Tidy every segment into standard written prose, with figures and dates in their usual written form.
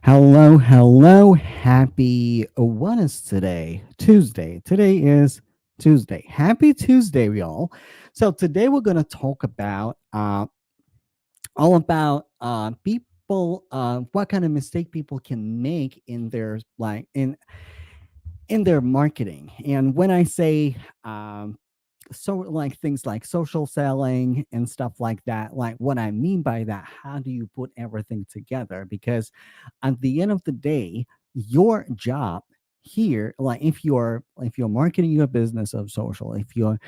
Hello, hello. Happy, what is today? Tuesday. Today is Tuesday. Happy Tuesday, y'all. So today we're going to talk about all about people, what kind of mistake people can make in their in their marketing. And when I say so like things like social selling and stuff like that, like what I mean by that, how do you put everything together? Because at the end of the day, your job here, like if you're marketing your business of social, if you're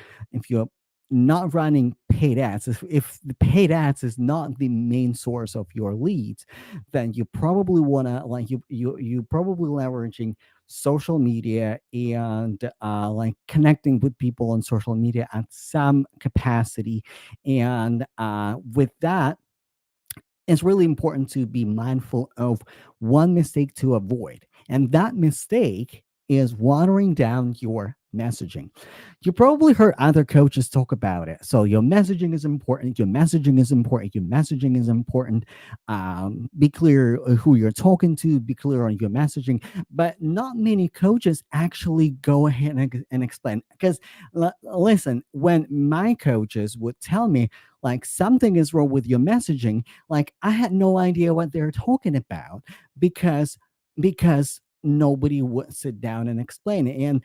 not running paid ads, if the paid ads is not the main source of your leads, then you probably want to like you probably leveraging social media and like connecting with people on social media at some capacity. And with that, it's really important to be mindful of one mistake to avoid. And that mistake is watering down your messaging. You probably heard other coaches talk about it. So your messaging is important. Your messaging is important. Your messaging is important. Be clear who you're talking to. Be clear on your messaging. But not many coaches actually go ahead and explain. Because listen, when my coaches would tell me like something is wrong with your messaging, like I had no idea what they're talking about because nobody would sit down and explain it. And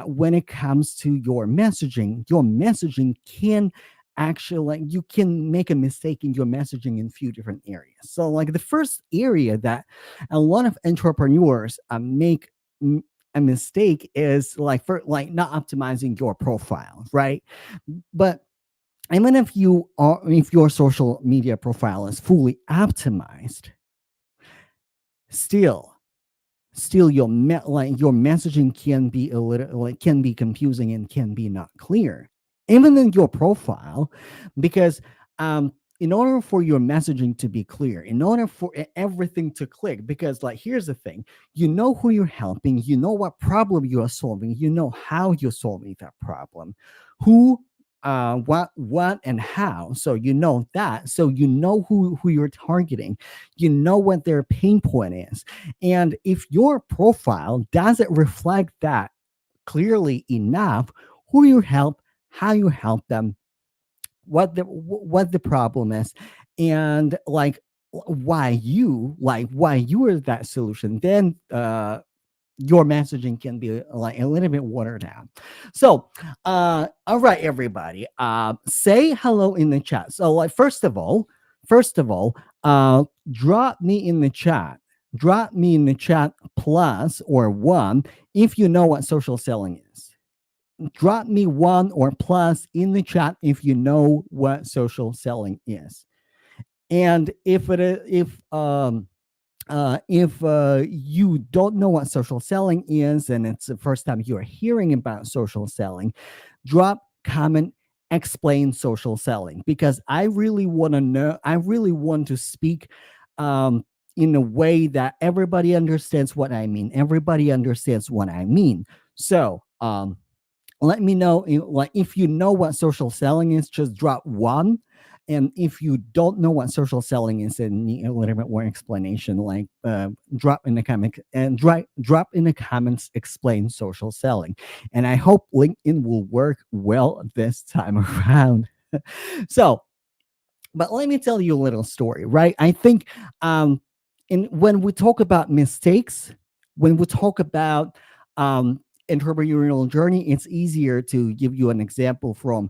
when it comes to your messaging can actually like you can make a mistake in your messaging in few different areas. So like the first area that a lot of entrepreneurs make a mistake is like for like not optimizing your profile, right? But even if your social media profile is fully optimized, still like your messaging can be a little like can be confusing and can be not clear even in your profile. Because in order for your messaging to be clear, in order for everything to click, because like here's the thing, you know who you're helping, you know what problem you are solving, you know how you're solving that problem, who what and how. So you know that, so you know who you're targeting, you know what their pain point is. And if your profile doesn't reflect that clearly enough, who you help, how you help them, what the problem is, and why you are that solution, then your messaging can be like a little bit watered down. So all right, everybody, say hello in the chat. So like first of all, drop me in the chat, plus or one if you know what social selling is. Drop me one or plus in the chat if you know what social selling is. And if you don't know what social selling is and it's the first time you're hearing about social selling, drop comment, explain social selling, because I really want to know, I really want to speak in a way that everybody understands what I mean. Everybody understands what I mean. So let me know like if you know what social selling is, just drop one. And if you don't know what social selling is and need a little bit more explanation, like drop in the comment and drop in the comments, explain social selling. And I hope LinkedIn will work well this time around. So but let me tell you a little story, right? I think when we talk about mistakes, when we talk about entrepreneurial journey, it's easier to give you an example from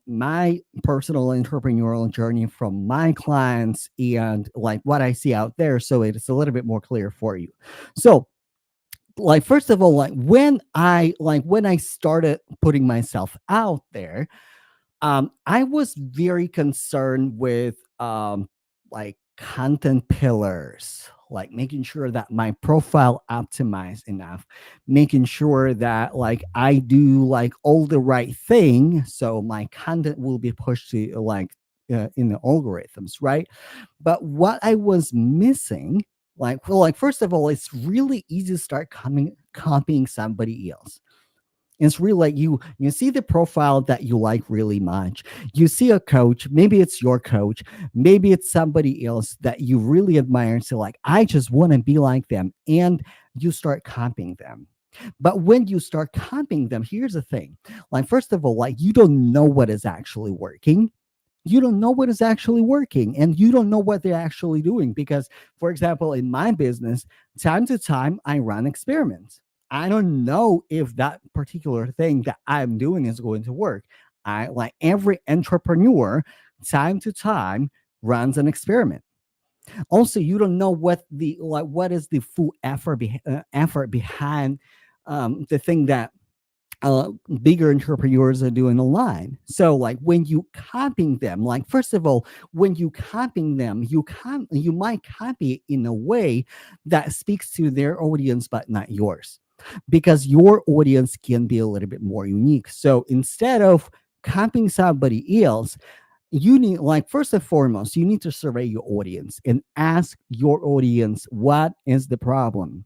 my personal entrepreneurial journey, from my clients, and like what I see out there, so it's a little bit more clear for you. So like first of all, like when I started putting myself out there, I was very concerned with like content pillars, like making sure that my profile optimized enough, making sure that like I do like all the right thing, so my content will be pushed to like in the algorithms, right? But what I was missing, like first of all, it's really easy to start coming copying somebody else. It's really like you see the profile that you like really much. You see a coach, maybe it's your coach, maybe it's somebody else that you really admire and say like, I just want to be like them, and you start copying them. But when you start copying them, here's the thing. Like, first of all, like, you don't know what is actually working. You don't know what is actually working, and you don't know what they're actually doing. Because, for example, in my business, time to time I run experiments. I don't know if that particular thing that I'm doing is going to work. I, like every entrepreneur, time to time runs an experiment. Also, you don't know what the, like, what is the full effort behind the thing that uh, bigger entrepreneurs are doing online. So, like, when you copying them, like, first of all, when you copying them, you might copy it in a way that speaks to their audience but not yours, because your audience can be a little bit more unique. So instead of copying somebody else, you need, like, first and foremost, you need to survey your audience and ask your audience, what is the problem?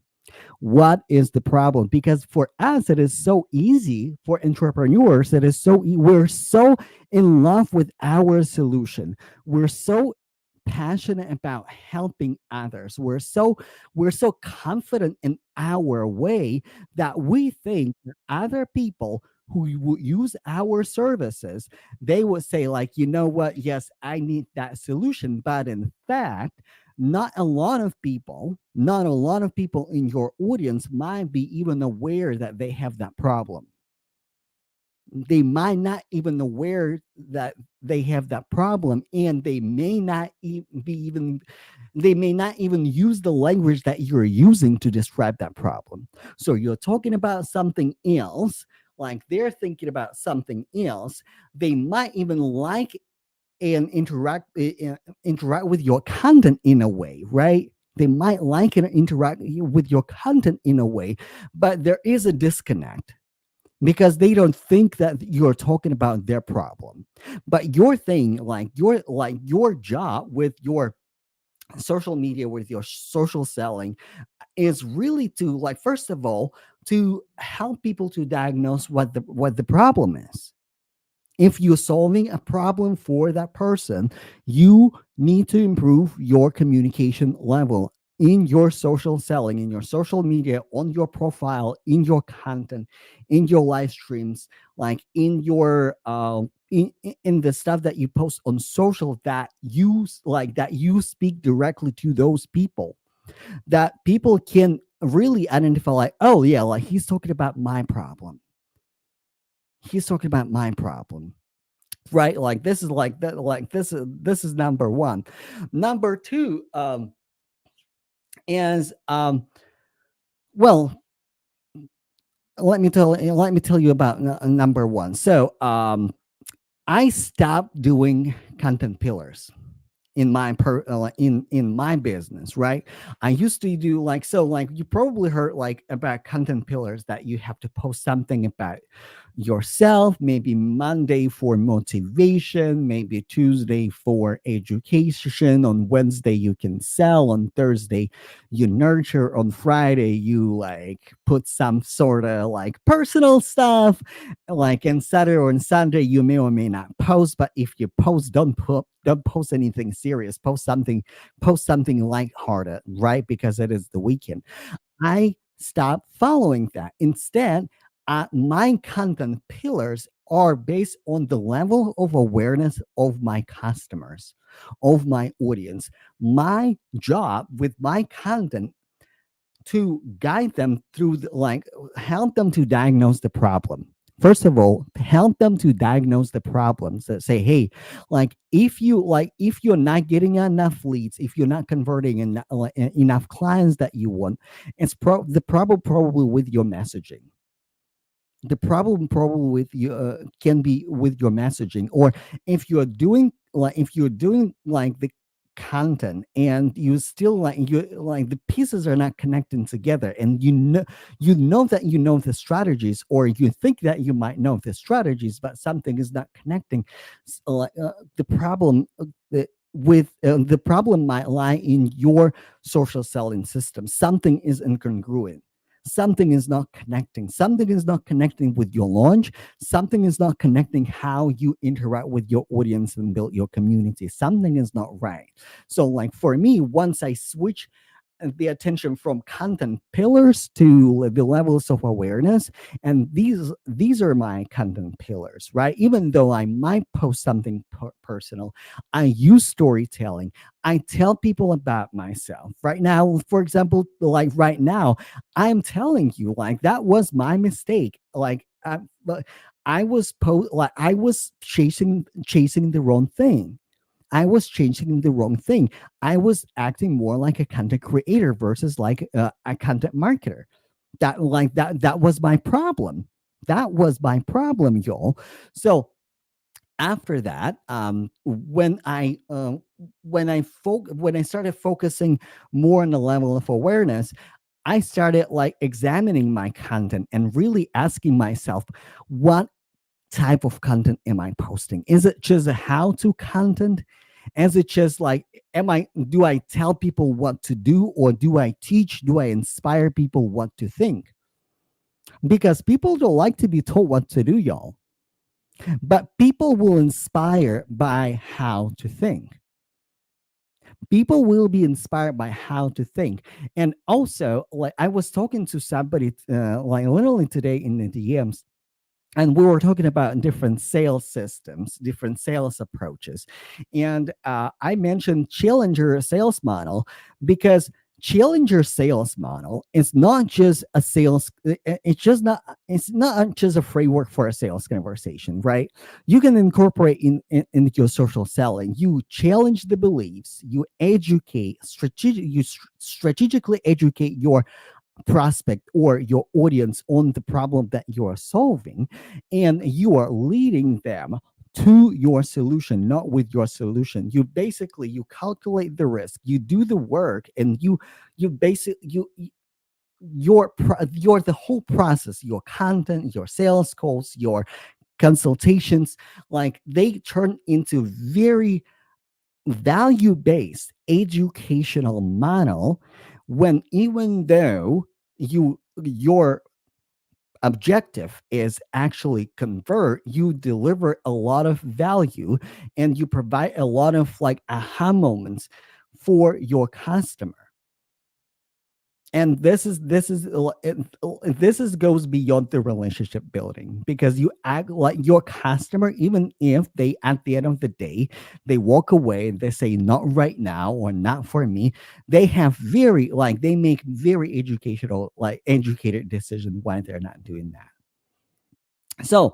What is the problem? Because for us, it is so easy. For entrepreneurs, it is we're so in love with our solution. We're so passionate about helping others. We're so confident in our way that we think that other people who will use our services, they would say like, you know what, yes, I need that solution. But in fact, not a lot of people in your audience might be even aware that they have that problem. They might not even aware that they have that problem, and they may not even use the language that you're using to describe that problem. So you're talking about something else, like they're thinking about something else. They might even like and interact with your content in a way, right? They might like and interact with your content in a way, but there is a disconnect because they don't think that you're talking about their problem. But your thing, like your job with your social media, with your social selling, is really to, like, first of all, to help people to diagnose what the problem is. If you're solving a problem for that person, you need to improve your communication level in your social selling, in your social media, on your profile, in your content, in your live streams, like in your in the stuff that you post on social, that you speak directly to those people, that people can really identify, like, oh yeah, like he's talking about my problem. He's talking about my problem, right? Like this is like that, like this is number one. Number two, is well, let me tell you about number one. So I stopped doing content pillars in my business, right? I used to do, like, so, like, you probably heard like about content pillars, that you have to post something about yourself, maybe Monday for motivation, maybe Tuesday for education, on Wednesday you can sell, on Thursday you nurture, on Friday you, like, put some sort of like personal stuff, like, and Saturday or on Sunday you may or may not post. But if you post, don't post anything serious. Post something lighthearted, right? Because it is the weekend. I stopped following that. Instead, my content pillars are based on the level of awareness of my customers, of my audience. My job with my content to guide them through like, help them to diagnose the problem. First of all, help them to diagnose the problems, that say, hey, like, if you're not getting enough leads, if you're not converting enough clients that you want, the problem probably with your messaging. The problem probably with you, can be with your messaging. Or if you're doing like the content, and you still, like, the pieces are not connecting together, and you know that you know the strategies, or you think that you might know the strategies, but something is not connecting. The problem, the problem might lie in your social selling system. Something is incongruent. something is not connecting. Something is not connecting with your launch. Something is not connecting how you interact with your audience and build your community. Something is not right. So, like for me, once I switch the attention from content pillars to the levels of awareness, and these are my content pillars, right? Even though I might post something personal, I use storytelling. I tell people about myself. Right now, for example, like right now, I'm telling you, like, that was my mistake. But like I was chasing the wrong thing. I was changing the wrong thing. I was acting more like a content creator versus like a content marketer. That was my problem. That was my problem, y'all. So after that, when I started focusing more on the level of awareness, I started like examining my content and really asking myself, what type of content am I posting? Is it just a how to content? Is it just like, do I tell people what to do, or do I teach? Do I inspire people what to think? Because people don't like to be told what to do, y'all. But people will inspire by how to think. People will be inspired by how to think. And also, like I was talking to somebody like literally today in the DMs, and we were talking about different sales systems, different sales approaches. And I mentioned Challenger sales model because Challenger sales model is not just a sales, it's not just a framework for a sales conversation, right? You can incorporate in your social selling. You challenge the beliefs, you educate, strategically educate your prospect or your audience on the problem that you are solving, and you are leading them to your solution, not with your solution. You basically, you calculate the risk, you do the work, and you basically your the whole process, your content, your sales calls, your consultations, like they turn into very value based educational model, when even though your objective is actually convert, you deliver a lot of value, and you provide a lot of like aha moments for your customer. And this is goes beyond the relationship building, because you act like your customer, even if they at the end of the day they walk away and they say not right now or not for me, they have very like they make very educational like educated decision why they're not doing that. So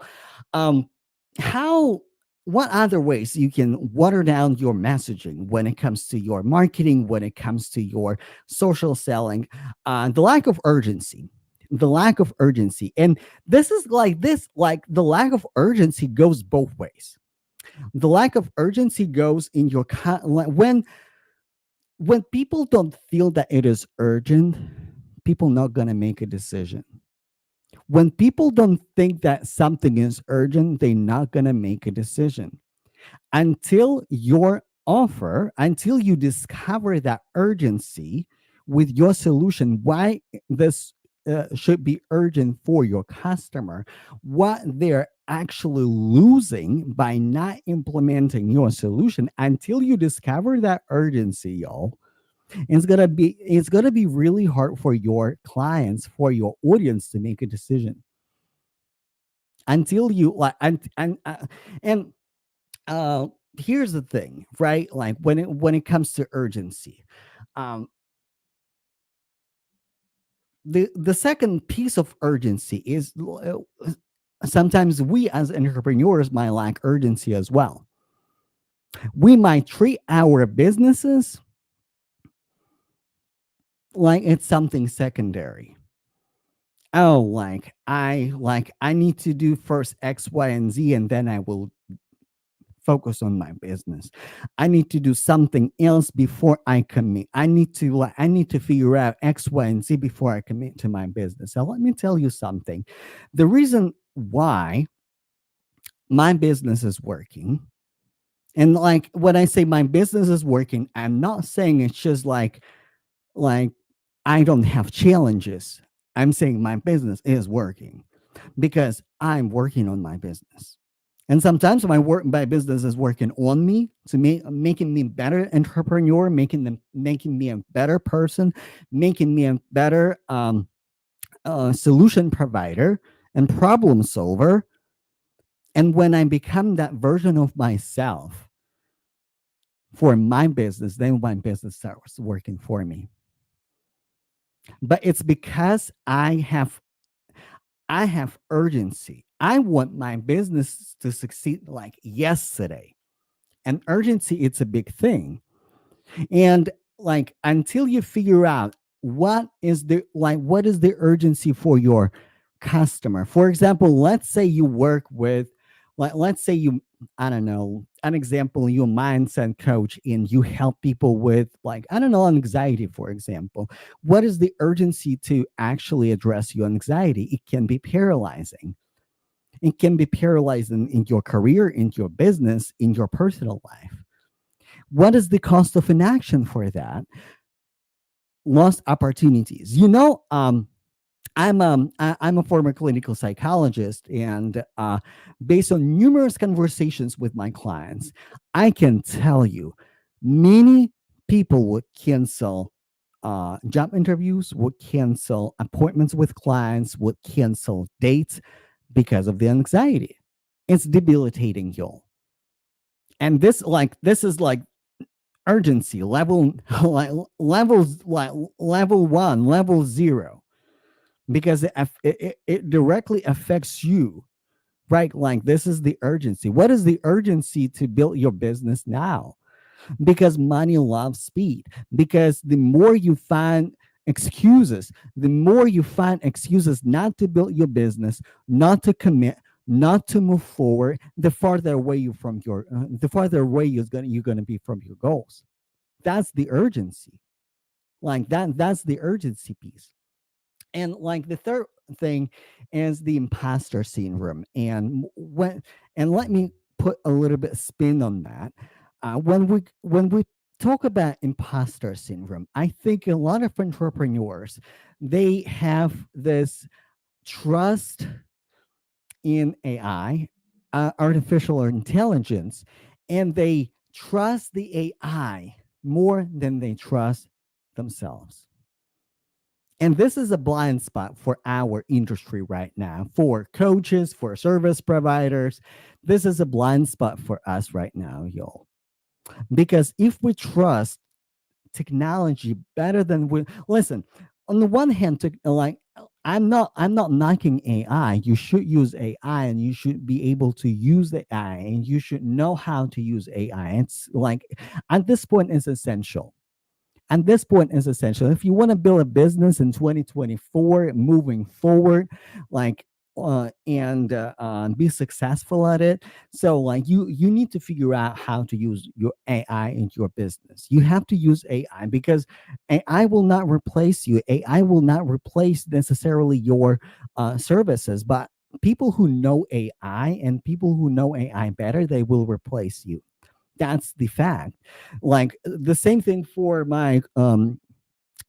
um how what other ways you can water down your messaging when it comes to your marketing, when it comes to your social selling? The lack of urgency, the lack of urgency. And this like the lack of urgency goes both ways. The lack of urgency goes in your when people don't feel that it is urgent, people not gonna make a decision. When people don't think that something is urgent, they're not going to make a decision until your offer, until you discover that urgency with your solution, why this should be urgent for your customer, what they're actually losing by not implementing your solution. Until you discover that urgency, y'all, it's gonna be really hard for your clients, for your audience to make a decision until you like and uh here's the thing, right? Like when it comes to urgency, um the second piece of urgency is sometimes we as entrepreneurs might lack urgency as well. We might treat our businesses like it's something secondary. Oh, like I need to do first X, Y, and Z, and then I will focus on my business. I need to do something else before I commit. I need to figure out X, Y, and Z before I commit to my business. So let me tell you something. The reason why my business is working, and like when I say my business is working, I'm not saying it's just like I don't have challenges. I'm saying my business is working because I'm working on my business. And sometimes my business is working on me to making me better entrepreneur, making me a better person, making me a better solution provider and problem solver. And when I become that version of myself for my business, then my business starts working for me. But it's because I have urgency. I want my business to succeed like yesterday. And urgency, it's a big thing. And like until you figure out what is the urgency for your customer. For example, let's say you work with let's say you, I don't know, an example, you're a mindset coach and you help people with, like, I don't know, anxiety, for example. What is the urgency to actually address your anxiety? It can be paralyzing. It can be paralyzing in your career, in your business, in your personal life. What is the cost of inaction for that? Lost opportunities. I'm a former clinical psychologist, and based on numerous conversations with my clients, I can tell you many people would cancel job interviews, would cancel appointments with clients, would cancel dates because of the anxiety. It's debilitating, y'all. And this is like urgency level, like levels, like level one, level zero, because it directly affects you, right? Like this is the urgency. What is the urgency to build your business now? Because money loves speed. Because the more you find excuses not to build your business, not to commit, not to move forward, the farther away you're gonna be from your goals. That's the urgency. Like that's the urgency piece. And like the third thing is the imposter syndrome. And let me put a little bit spin on that. When we talk about imposter syndrome, I think a lot of entrepreneurs, they have this trust in AI, artificial intelligence, and they trust the AI more than they trust themselves. And this is a blind spot for our industry right now, for coaches, for service providers. This is a blind spot for us right now, y'all. Because if we trust technology better than we listen, on the one hand, I'm not knocking AI. You should use AI and you should be able to use the AI and you should know how to use AI. It's like at this point it's essential. And this point is essential. If you want to build a business in 2024, moving forward, like be successful at it. So like you need to figure out how to use your AI in your business. You have to use AI because AI will not replace you. AI will not replace necessarily your services, but people who know AI and people who know AI better, they will replace you. That's the fact. Like the same thing for my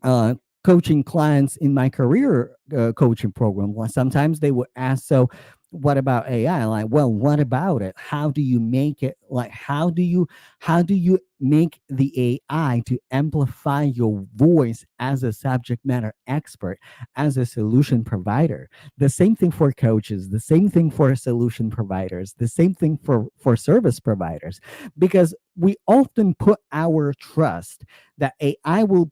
uh coaching clients in my career coaching program. Well, sometimes they would ask, so what about AI? Like, well, what about it? How do you make it, like how do you make the AI to amplify your voice as a subject matter expert, as a solution provider? The same thing for coaches, the same thing for solution providers, the same thing for service providers, because we often put our trust that AI will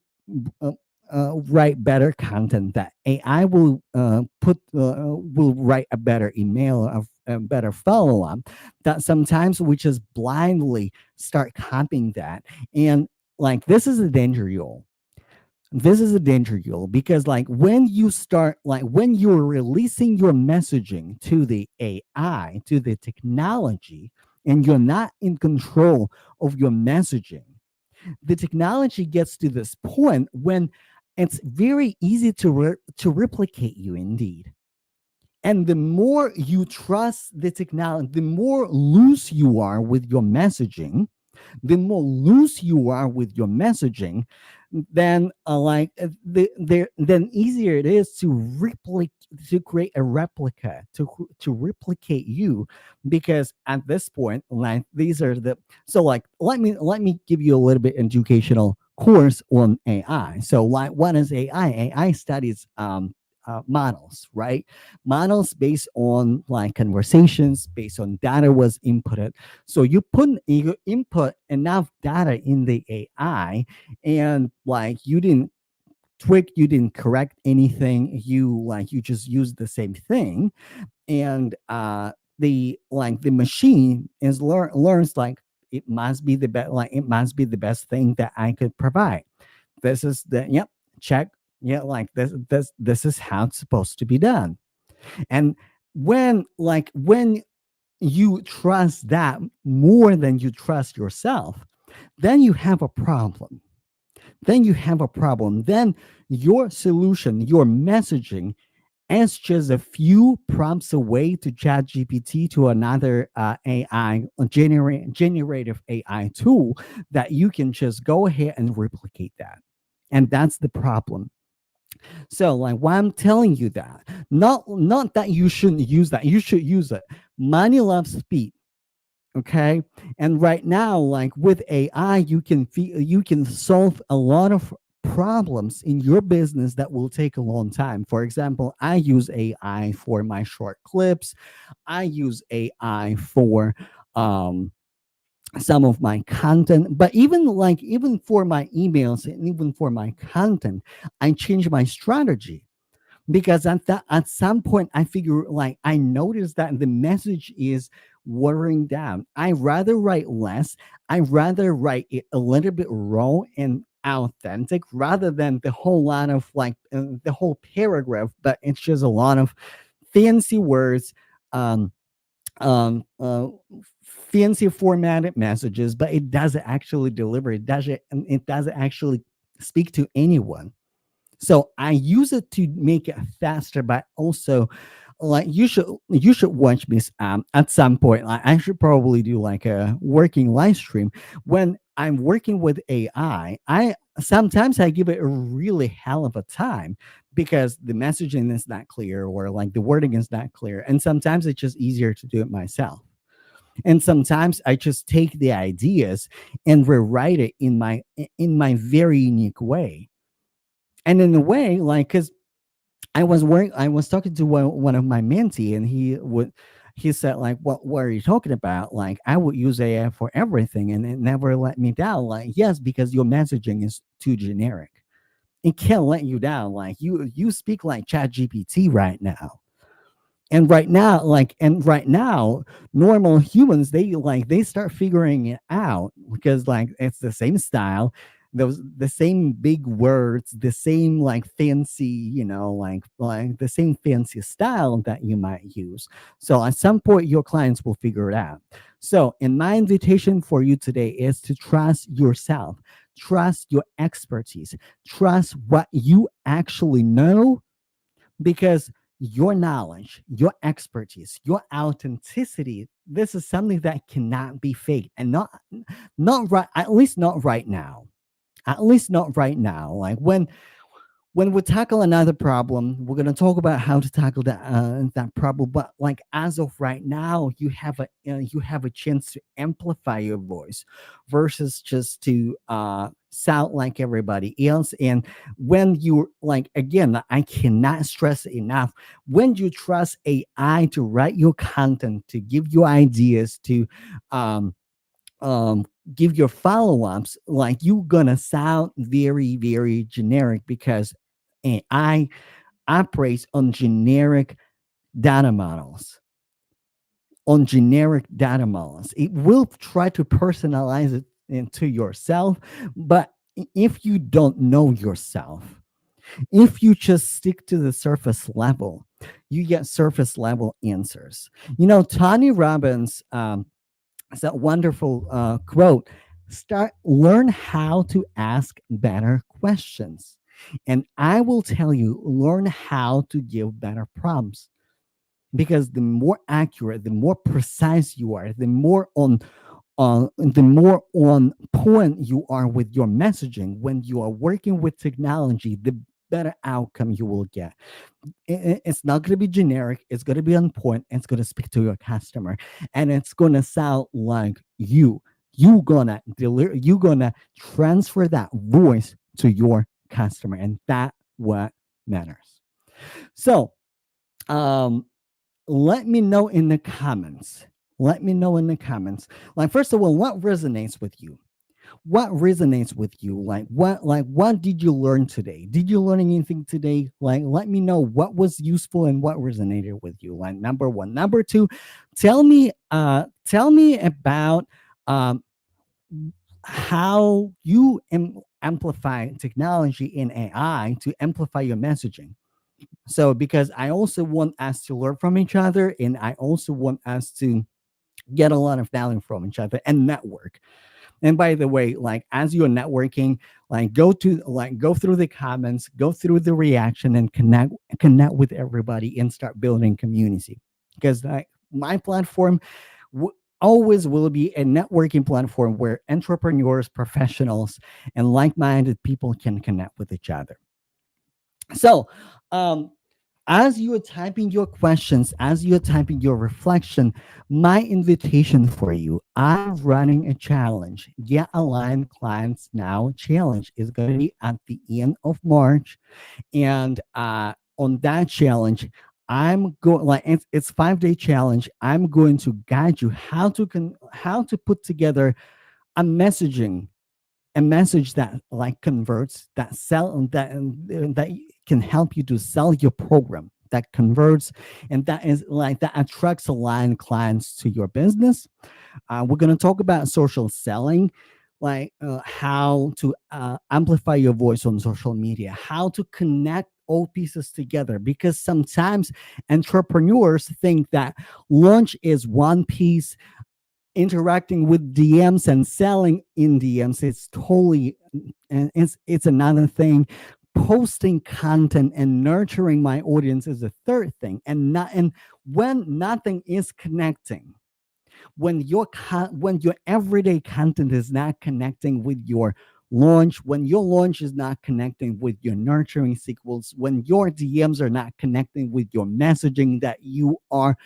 uh, write better content, that AI will write a better email, a better follow up, that sometimes we just blindly start copying that. And like this is a danger, y'all. This is a danger, y'all, because like when you're releasing your messaging to the AI, to the technology, and you're not in control of your messaging, the technology gets to this point when it's very easy to replicate you, indeed. And the more you trust the technology, the more loose you are with your messaging, the more loose you are with your messaging, then then easier it is to replicate, to create a replica, to replicate you. Because at this point, like, these are the, so like, let me give you a little bit educational course on AI. So, like, what is AI? AI studies models, right? Models based on like conversations, based on data was inputted. So you input enough data in the AI, and like, you didn't tweak, you didn't correct anything, you just use the same thing. And the machine learns like, it must be the best, like, it must be the best thing that I could provide. This is the, yep, check. Yeah, like, this is how it's supposed to be done. And when you trust that more than you trust yourself, then you have a problem. Then your solution, your messaging, is just a few prompts away to chat GPT, to another AI, generative AI tool, that you can just go ahead and replicate that. And that's the problem. So, like, why I'm telling you that, not that you shouldn't use that, you should use it. Money loves speed. Okay. And right now, like, with AI, you can solve a lot of problems in your business that will take a long time. For example, I use AI for my short clips. I use AI for um some of my content, but even for my emails and even for my content, I change my strategy. Because at some point, I figure, like, I noticed that the message is watering down. I rather write less. I rather write it a little bit raw and authentic, rather than the whole lot of, like, the whole paragraph, but it's just a lot of fancy words, um um uh, fancy formatted messages, but it doesn't actually deliver, it doesn't actually speak to anyone. So I use it to make it faster, but also, like, you should watch this at some point. Like, I should probably do like a working live stream when I'm working with AI. I sometimes I give it a really hell of a time, because the messaging is not clear, or like the wording is not clear, and sometimes it's just easier to do it myself. And sometimes I just take the ideas and rewrite it in my very unique way. And in a way, like, because I was talking to one of my mentee, and he said, like, what are you talking about? Like, I would use AI for everything, and it never let me down. Like, yes, because your messaging is too generic. It can't let you down. Like, you speak like Chat GPT right now. And right now, normal humans, they start figuring it out, because, like, it's the same style, those the same big words, the same, like, fancy, like the same fancy style that you might use. So at some point, your clients will figure it out. So, and my invitation for you today is to trust yourself, trust your expertise, trust what you actually know. Because your knowledge, your expertise, your authenticity, this is something that cannot be faked, and not right, at least not right now. At least not right now. Like, when we tackle another problem, we're going to talk about how to tackle that problem. But, like, as of right now, you have a chance to amplify your voice, versus just to sound like everybody else. And when you, like, again, I cannot stress it enough, when you trust AI to write your content, to give you ideas, to um, um give your follow-ups, like, you gonna sound very, very generic, because AI operates on generic data models. It will try to personalize it into yourself, but if you don't know yourself, if you just stick to the surface level, you get surface level answers. Tony Robbins, it's that wonderful quote: learn how to ask better questions. And I will tell you, learn how to give better prompts. Because the more accurate, the more precise you are, the more the more on point you are with your messaging, when you are working with technology, the better outcome you will get. It's not going to be generic. It's going to be on point. It's going to speak to your customer, and it's going to sound like you gonna deliver. You gonna transfer that voice to your customer, and that what matters. So, um, let me know in the comments. Let me know in the comments. Like, first of all, what resonates with you? What resonates with you? What did you learn today? Did you learn anything today? Like, let me know what was useful and what resonated with you. Like, number one. Number two, tell me about um how you amplify technology in AI to amplify your messaging. So, because I also want us to learn from each other, and I also want us to get a lot of value from each other and network. And by the way, like, as you're networking, like, go through the comments, go through the reaction, and connect with everybody and start building community. Because, like, my platform w- always will be a networking platform where entrepreneurs, professionals, and like-minded people can connect with each other. So, um, as you're typing your questions, as you're typing your reflection, my invitation for you, I'm running a challenge. Get Aligned Clients Now challenge is going to be at the end of March. And on that challenge, I'm going, like, it's 5 day challenge. I'm going to guide you how to put together a messaging a message that, like, converts, that can help you to sell your program, that converts, and that is like that attracts aligned clients to your business. We're going to talk about social selling, like, how to amplify your voice on social media, how to connect all pieces together, because sometimes entrepreneurs think that launch is one piece, interacting with DMs and selling in DMs, it's totally, and it's another thing. Posting content and nurturing my audience is a third thing. And when nothing is connecting, when your everyday content is not connecting with your launch, when your launch is not connecting with your nurturing sequels, when your DMs are not connecting with your messaging that you are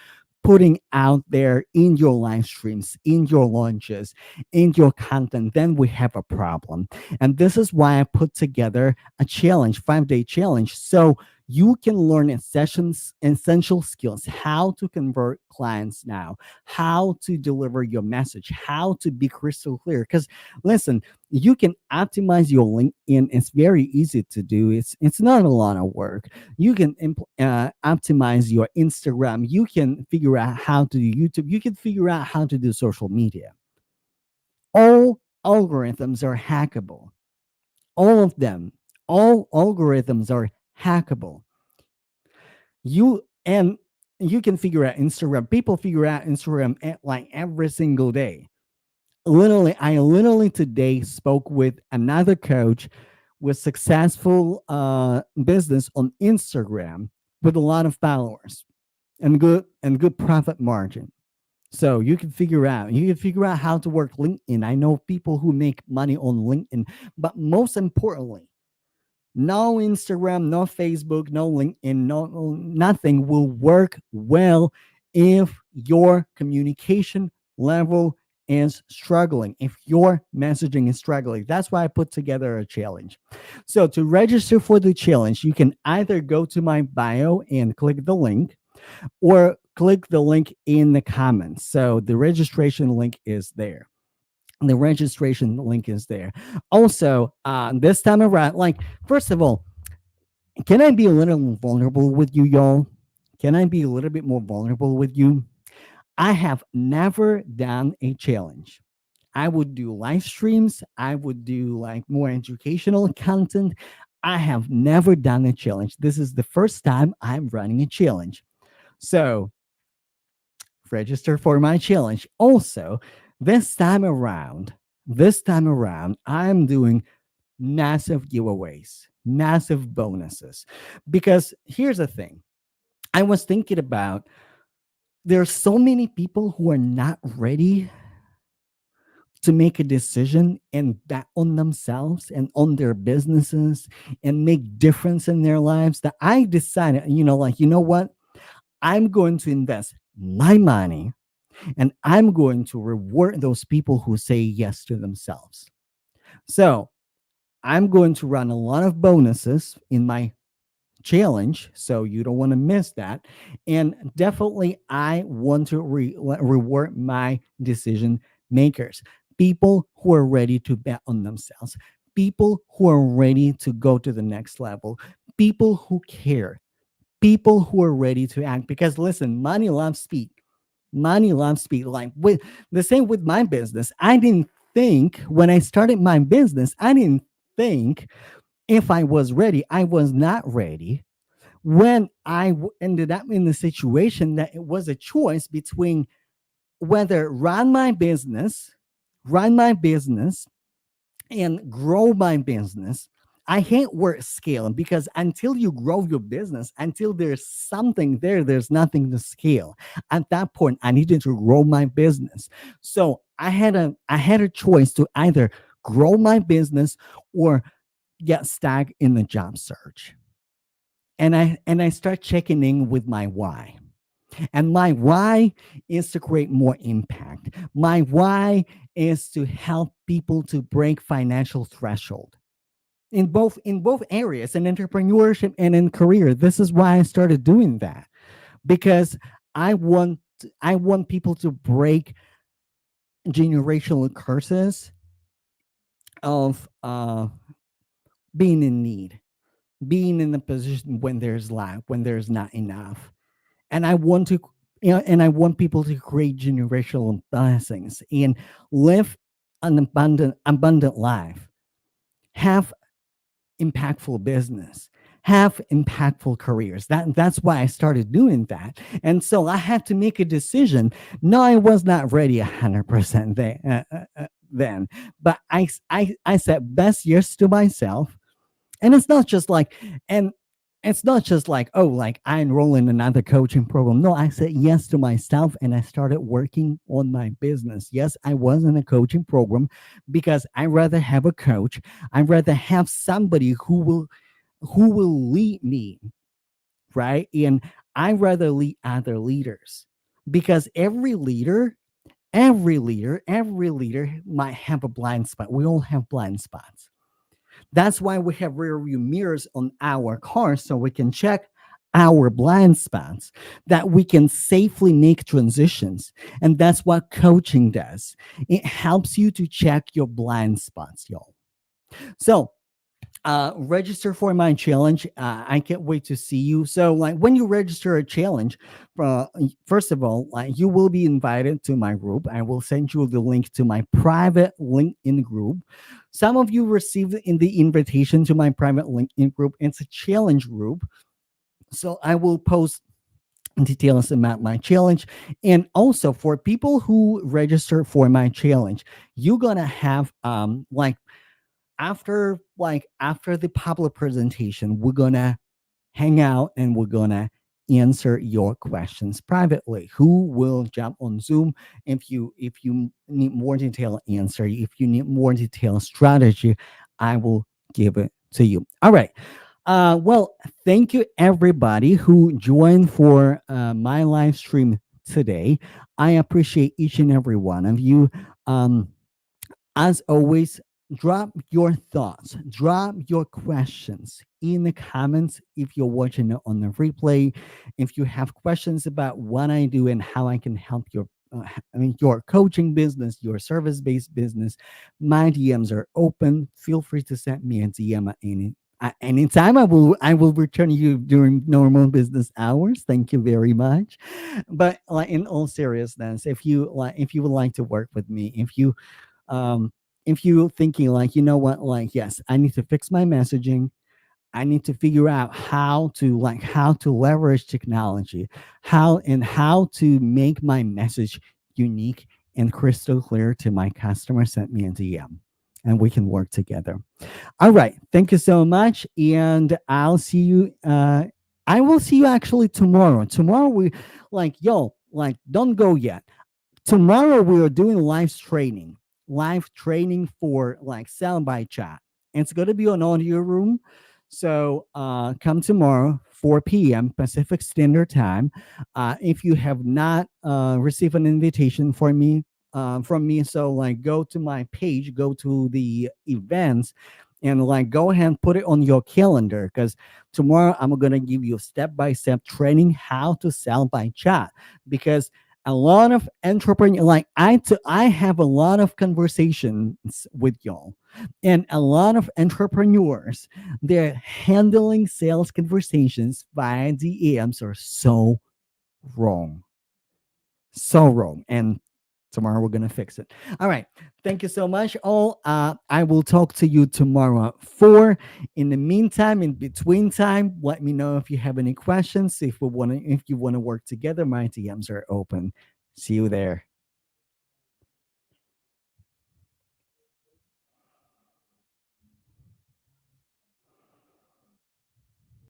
putting out there in your live streams, in your launches, in your content, then we have a problem. And this is why I put together a challenge, 5 day challenge. So you can learn in sessions essential skills, how to convert clients now, how to deliver your message, how to be crystal clear. Because listen, you can optimize your LinkedIn. It's very easy to do. It's not a lot of work. You can optimize your Instagram. You can figure out how to do YouTube. You can figure out how to do social media. All algorithms are hackable. All of them. All algorithms are hackable. You and you can figure out Instagram. People figure out Instagram like every single day. I literally today spoke with another coach with successful business on Instagram with a lot of followers and good profit margin. So you can figure out how to work LinkedIn. I know people who make money on LinkedIn, but most importantly, no Instagram, no Facebook, no LinkedIn, nothing will work well if your communication level is struggling, if your messaging is struggling. That's why I put together a challenge. So to register for the challenge, you can either go to my bio and click the link, or click the link in the comments. So the registration link is there. The registration link is there. Also, this time around, like, first of all, can I be a little more vulnerable with you, y'all? Can I be a little bit more vulnerable with you? I have never done a challenge. I would do live streams. I would do, like, more educational content. I have never done a challenge. This is the first time I'm running a challenge. So register for my challenge. Also, this time around, I'm doing massive giveaways, massive bonuses. Because here's the thing, I was thinking about, there's so many people who are not ready to make a decision and bet on themselves and on their businesses and make difference in their lives, that I decided, you know what? I'm going to invest my money and I'm going to reward those people who say yes to themselves. So I'm going to run a lot of bonuses in my challenge. So you don't want to miss that. And definitely, I want to reward my decision makers, people who are ready to bet on themselves, people who are ready to go to the next level, people who care, people who are ready to act. Because listen, money loves speed. Money loves speed. Like with the same with my business. I didn't think when I started my business, I didn't think if I was ready. I was not ready when ended up in the situation that it was a choice between whether run my business and grow my business. I hate word scale because until you grow your business, until there's something there, there's nothing to scale. At that point, I needed to grow my business. So I had a choice to either grow my business or get stuck in the job search. And I start checking in with my why. And my why is to create more impact. My why is to help people to break financial threshold in both areas, in entrepreneurship and in career. This is why I started doing that, because I want people to break generational curses of being in need, being in a position when there's lack, when there's not enough. And I want to, and I want people to create generational blessings and live an abundant life, have impactful business, have impactful careers. That's why I started doing that. And so I had to make a decision. No, I was not ready 100% then, but I said best yes to myself. And it's not just like, oh, like I enroll in another coaching program. No, I said yes to myself and I started working on my business. Yes, I was in a coaching program because I rather have a coach. I'd rather have somebody who will lead me, right? And I rather lead other leaders, because every leader might have a blind spot. We all have blind spots. That's why we have rear view mirrors on our cars, so we can check our blind spots, that we can safely make transitions. And that's what coaching does. It helps you to check your blind spots, y'all. So register for my challenge. I can't wait to see you. So like when you register a challenge, first of all, like you will be invited to my group. I will send you the link to my private LinkedIn group. Some of you received in the invitation to my private LinkedIn group. It's a challenge group, so I will post details about my challenge. And also for people who register for my challenge, you're gonna have like after the public presentation, we're gonna hang out and we're gonna answer your questions privately. Who will jump on Zoom if you need more detailed answer, if you need more detailed strategy, I will give it to you. All right. Well, thank you everybody who joined for my live stream today. I appreciate each and every one of you. Um, as always, drop your thoughts, drop your questions in the comments if you're watching it on the replay. If you have questions about what I do and how I can help your coaching business, your service-based business, my DMs are open. Feel free to send me a DM at any time. I will return you during normal business hours. Thank you very much. But like in all seriousness, if you would like to work with me, um if you thinking like, you know what, like, yes, I need to fix my messaging, I need to figure out how to leverage technology, how to make my message unique and crystal clear to my customer, send me a DM and we can work together. All right, thank you so much, and I will see you actually tomorrow. We like, yo, like, don't go yet. Tomorrow we are doing live training. live training for like sound by chat. It's going to be on audio room. So come tomorrow, 4 p.m. Pacific Standard Time. If you have not received an invitation from me, so like go to my page, go to the events, and like go ahead and put it on your calendar because tomorrow I'm gonna give you step by step training how to sell by chat because a lot of entrepreneurs like I have a lot of conversations with y'all and a lot of entrepreneurs, they're handling sales conversations via DMs are wrong so wrong. And tomorrow we're gonna fix it. All right. Thank you so much, all. I will talk to you tomorrow at 4. In the meantime, in between time, let me know if you have any questions. If you want to work together, my DMs are open. See you there.